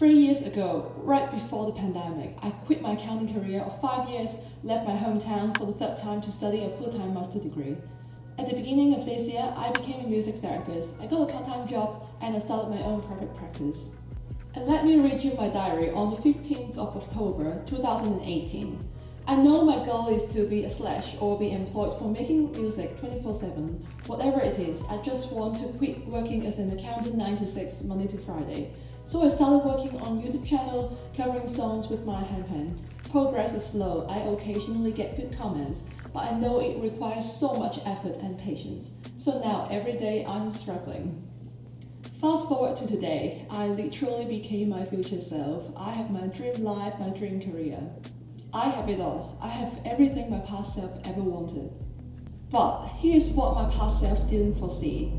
3 years ago, right before the pandemic, I quit my accounting career of 5 years, left my hometown for the third time to study a full-time master degree. At the beginning of this year, I became a music therapist. I got a part-time job and I started my own private practice. And let me read you my diary on the 15th of October 2018. I know my goal is to be a slash or be employed for making music 24/7. Whatever it is, I just want to quit working as an accountant 9 to 6, Monday to Friday. So I started working on YouTube channel, covering songs with my handpan. Progress is slow, I occasionally get good comments, but I know it requires so much effort and patience. So now, every day I'm struggling. Fast forward to today, I literally became my future self. I have my dream life, my dream career. I have it all. I have everything my past self ever wanted. But here's what my past self didn't foresee.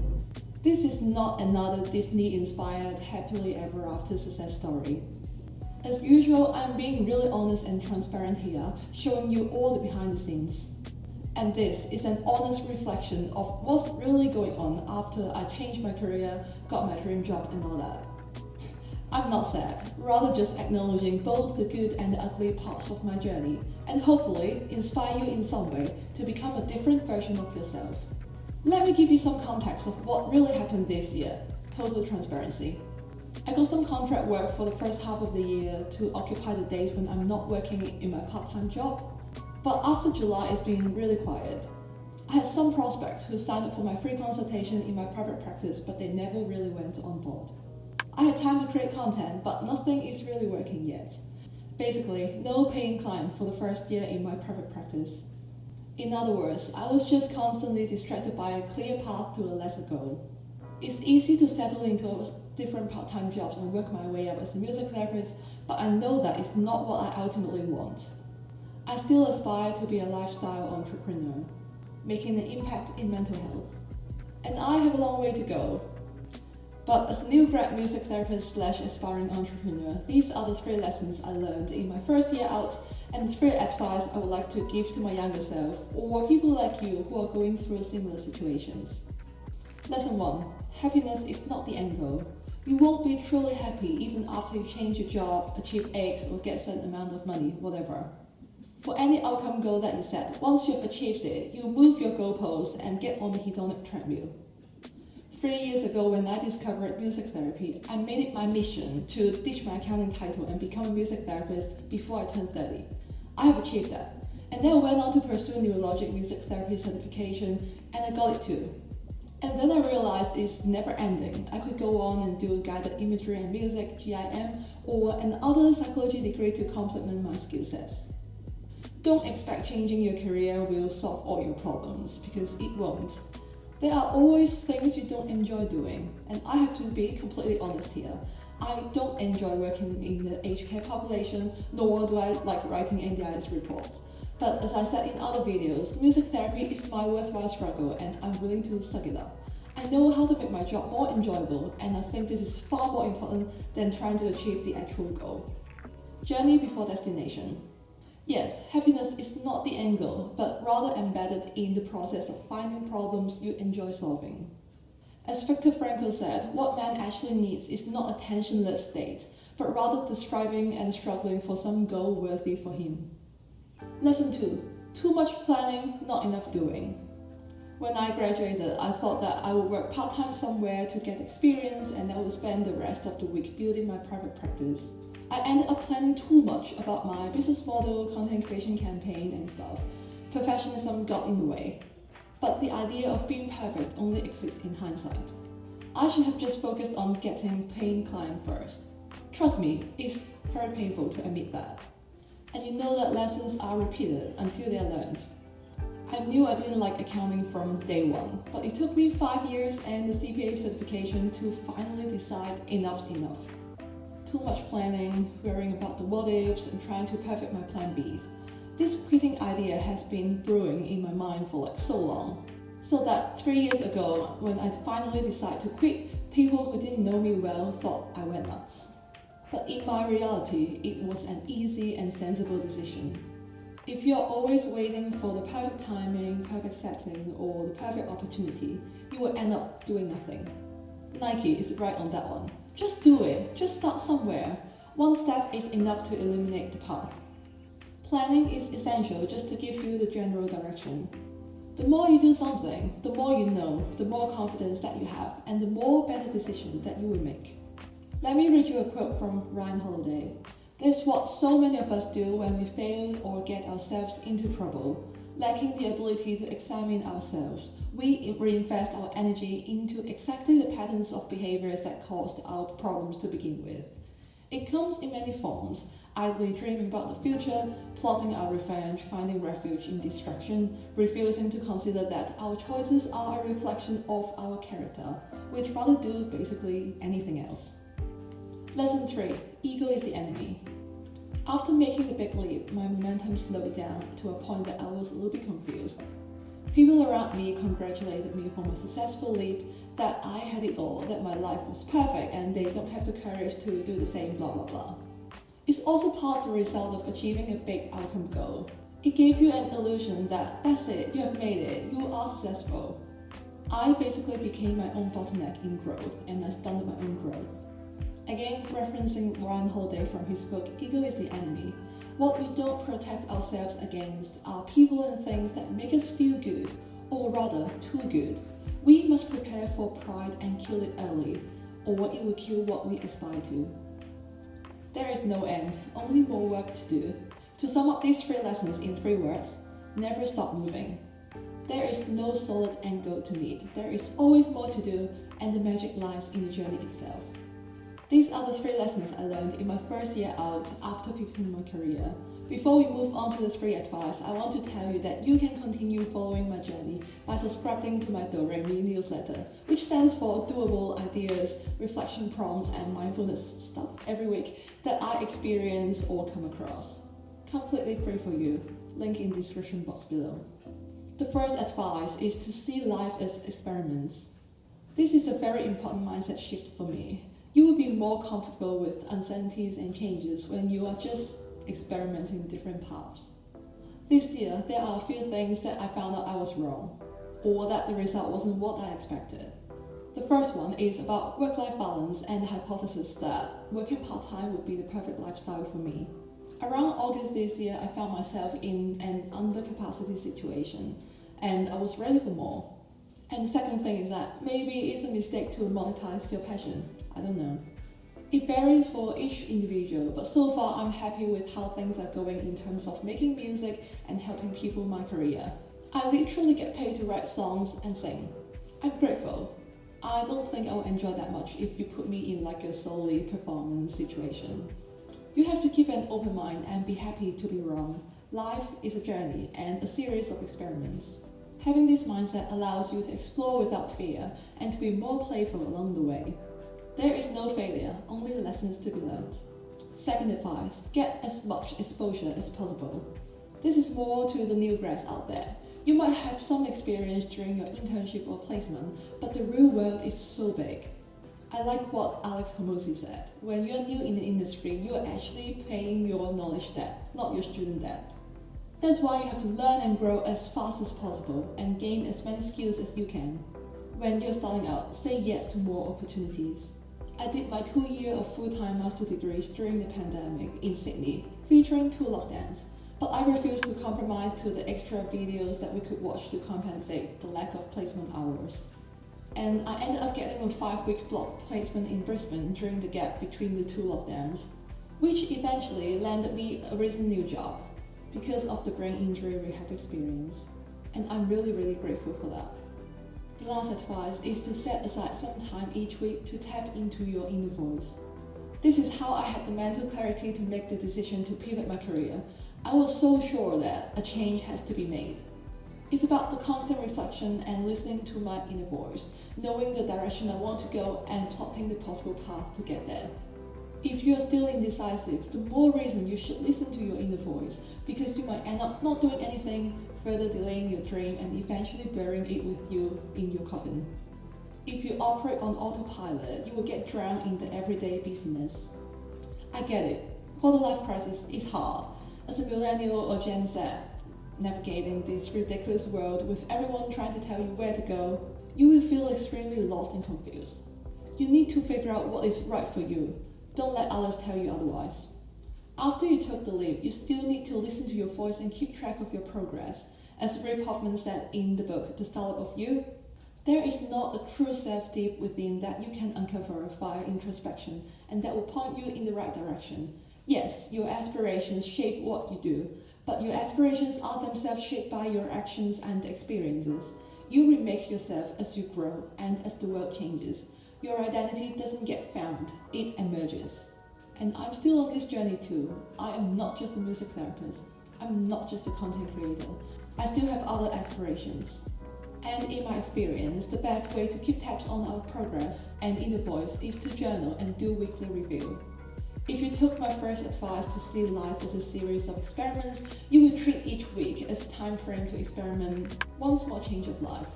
This is not another Disney-inspired happily ever after success story. As usual, I'm being really honest and transparent here, showing you all the behind the scenes. And this is an honest reflection of what's really going on after I changed my career, got my dream job and all that. I'm not sad, rather just acknowledging both the good and the ugly parts of my journey, and hopefully inspire you in some way to become a different version of yourself. Let me give you some context of what really happened this year. Total transparency. I got some contract work for the first half of the year to occupy the days when I'm not working in my part-time job. But after July, it's been really quiet. I had some prospects who signed up for my free consultation in my private practice, but they never really went on board. I had time to create content, but nothing is really working yet. Basically, no paying client for the first year in my private practice. In other words, I was just constantly distracted by a clear path to a lesser goal. It's easy to settle into different part-time jobs and work my way up as a music therapist, but I know that is not what I ultimately want. I still aspire to be a lifestyle entrepreneur, making an impact in mental health. And I have a long way to go. But as a new grad music therapist / aspiring entrepreneur, these are the 3 lessons I learned in my first year out and 3 advice I would like to give to my younger self or people like you who are going through similar situations. Lesson 1. Happiness is not the end goal. You won't be truly happy even after you change your job, achieve X or get a certain amount of money, whatever. For any outcome goal that you set, once you've achieved it, you move your goalposts and get on the hedonic treadmill. 3 years ago when I discovered music therapy, I made it my mission to ditch my accounting title and become a music therapist before I turned 30. I have achieved that. And then I went on to pursue neurologic music therapy certification and I got it too. And then I realized it's never ending. I could go on and do guided imagery and music, GIM, or another psychology degree to complement my skill sets. Don't expect changing your career will solve all your problems, because it won't. There are always things you don't enjoy doing, and I have to be completely honest here. I don't enjoy working in the aged care population, nor do I like writing NDIS reports. But as I said in other videos, music therapy is my worthwhile struggle and I'm willing to suck it up. I know how to make my job more enjoyable, and I think this is far more important than trying to achieve the actual goal. Journey before destination. Yes, happiness is not the end goal, but rather embedded in the process of finding problems you enjoy solving. As Viktor Frankl said, what man actually needs is not a tensionless state, but rather the striving and struggling for some goal worthy for him. Lesson 2. Too much planning, not enough doing. When I graduated, I thought that I would work part-time somewhere to get experience and I would spend the rest of the week building my private practice. I ended up planning too much about my business model, content creation campaign and stuff. Perfectionism got in the way. But the idea of being perfect only exists in hindsight. I should have just focused on getting paying client first. Trust me, it's very painful to admit that. And you know that lessons are repeated until they are learned. I knew I didn't like accounting from day one, but it took me 5 years and the CPA certification to finally decide enough's enough. Too much planning, worrying about the what ifs and trying to perfect my plan Bs. This quitting idea has been brewing in my mind for so long. So that 3 years ago, when I finally decided to quit, people who didn't know me well thought I went nuts. But in my reality, it was an easy and sensible decision. If you're always waiting for the perfect timing, perfect setting, or the perfect opportunity, you will end up doing nothing. Nike is right on that one. Just do it, just start somewhere. One step is enough to illuminate the path. Planning is essential just to give you the general direction. The more you do something, the more you know, the more confidence that you have, and the more better decisions that you will make. Let me read you a quote from Ryan Holiday. This is what so many of us do when we fail or get ourselves into trouble. Lacking the ability to examine ourselves, we reinvest our energy into exactly the patterns of behaviors that caused our problems to begin with. It comes in many forms, idly dreaming about the future, plotting our revenge, finding refuge in distraction, refusing to consider that our choices are a reflection of our character, we'd rather do basically anything else. Lesson 3. Ego is the enemy. After making the big leap, my momentum slowed down to a point that I was a little bit confused. People around me congratulated me for my successful leap, that I had it all, that my life was perfect and they don't have the courage to do the same, blah blah blah. It's also part of the result of achieving a big outcome goal. It gave you an illusion that that's it, you have made it, you are successful. I basically became my own bottleneck in growth and I stunted my own growth. Again, referencing Ryan Holiday from his book Ego is the Enemy, what we don't protect ourselves against are people and things that make us feel good, or rather, too good. We must prepare for pride and kill it early, or it will kill what we aspire to. There is no end, only more work to do. To sum up these 3 lessons in 3 words, never stop moving. There is no solid end goal to meet, there is always more to do, and the magic lies in the journey itself. These are the 3 lessons I learned in my first year out after pivoting my career. Before we move on to the 3 advice, I want to tell you that you can continue following my journey by subscribing to my Do-Re-Mi newsletter, which stands for doable ideas, reflection prompts, and mindfulness stuff every week that I experience or come across. Completely free for you. Link in description box below. The first advice is to see life as experiments. This is a very important mindset shift for me. You will be more comfortable with uncertainties and changes when you are just experimenting different paths. This year, there are a few things that I found out I was wrong, or that the result wasn't what I expected. The first one is about work-life balance and the hypothesis that working part-time would be the perfect lifestyle for me. Around August this year, I found myself in an undercapacity situation, and I was ready for more. And the second thing is that maybe it's a mistake to monetize your passion. I don't know. It varies for each individual, but so far I'm happy with how things are going in terms of making music and helping people in my career. I literally get paid to write songs and sing. I'm grateful. I don't think I'll enjoy that much if you put me in like a solely performance situation. You have to keep an open mind and be happy to be wrong. Life is a journey and a series of experiments. Having this mindset allows you to explore without fear and to be more playful along the way. There is no failure, only lessons to be learned. Second advice, get as much exposure as possible. This is more to the new grads out there. You might have some experience during your internship or placement, but the real world is so big. I like what Alex Hormozi said. When you're new in the industry, you're actually paying your knowledge debt, not your student debt. That's why you have to learn and grow as fast as possible and gain as many skills as you can. When you're starting out, say yes to more opportunities. I did my 2-year of full-time master degrees during the pandemic in Sydney, featuring 2 lockdowns, but I refused to compromise to the extra videos that we could watch to compensate the lack of placement hours. And I ended up getting a 5-week block placement in Brisbane during the gap between the 2 lockdowns, which eventually landed me a recent new job because of the brain injury rehab experience. And I'm really grateful for that. The last advice is to set aside some time each week to tap into your inner voice. This is how I had the mental clarity to make the decision to pivot my career. I was so sure that a change has to be made. It's about the constant reflection and listening to my inner voice, knowing the direction I want to go and plotting the possible path to get there. If you are still indecisive, the more reason you should listen to your inner voice, because you might end up not doing anything, further delaying your dream and eventually burying it with you in your coffin. If you operate on autopilot, you will get drowned in the everyday busyness. I get it. Quarter-life crisis is hard. As a millennial or Gen Z, navigating this ridiculous world with everyone trying to tell you where to go, you will feel extremely lost and confused. You need to figure out what is right for you. Don't let others tell you otherwise. After you took the leap, you still need to listen to your voice and keep track of your progress. As Rick Hoffman said in the book, The Startup of You, there is not a true self deep within that you can uncover via introspection, and that will point you in the right direction. Yes, your aspirations shape what you do, but your aspirations are themselves shaped by your actions and experiences. You remake yourself as you grow and as the world changes. Your identity doesn't get found, it emerges. And I'm still on this journey too. I am not just a music therapist. I'm not just a content creator. I still have other aspirations. And in my experience, the best way to keep tabs on our progress and inner voice is to journal and do weekly review. If you took my first advice to see life as a series of experiments, you will treat each week as a time frame to experiment one small change of life.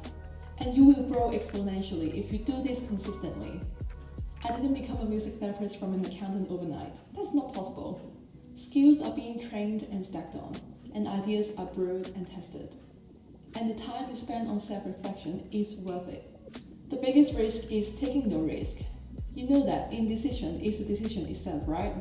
And you will grow exponentially if you do this consistently. I didn't become a music therapist from an accountant overnight. That's not possible. Skills are being trained and stacked on, and ideas are brewed and tested. And the time you spend on self-reflection is worth it. The biggest risk is taking no risk. You know that indecision is the decision itself, right?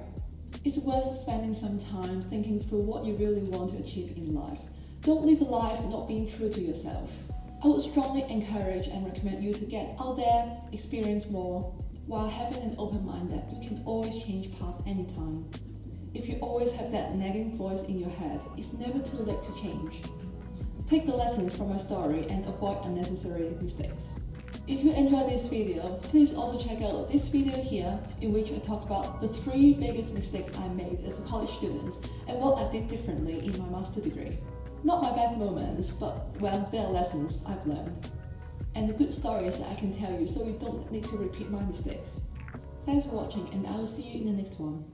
It's worth spending some time thinking through what you really want to achieve in life. Don't live a life not being true to yourself. I would strongly encourage and recommend you to get out there, experience more, while having an open mind that you can always change path anytime. If you always have that nagging voice in your head, it's never too late to change. Take the lessons from my story and avoid unnecessary mistakes. If you enjoyed this video, please also check out this video here, in which I talk about the 3 biggest mistakes I made as a college student and what I did differently in my master's degree. Not my best moments, but well, they are lessons I've learned. And the good stories that I can tell you so you don't need to repeat my mistakes. Thanks for watching, and I will see you in the next one.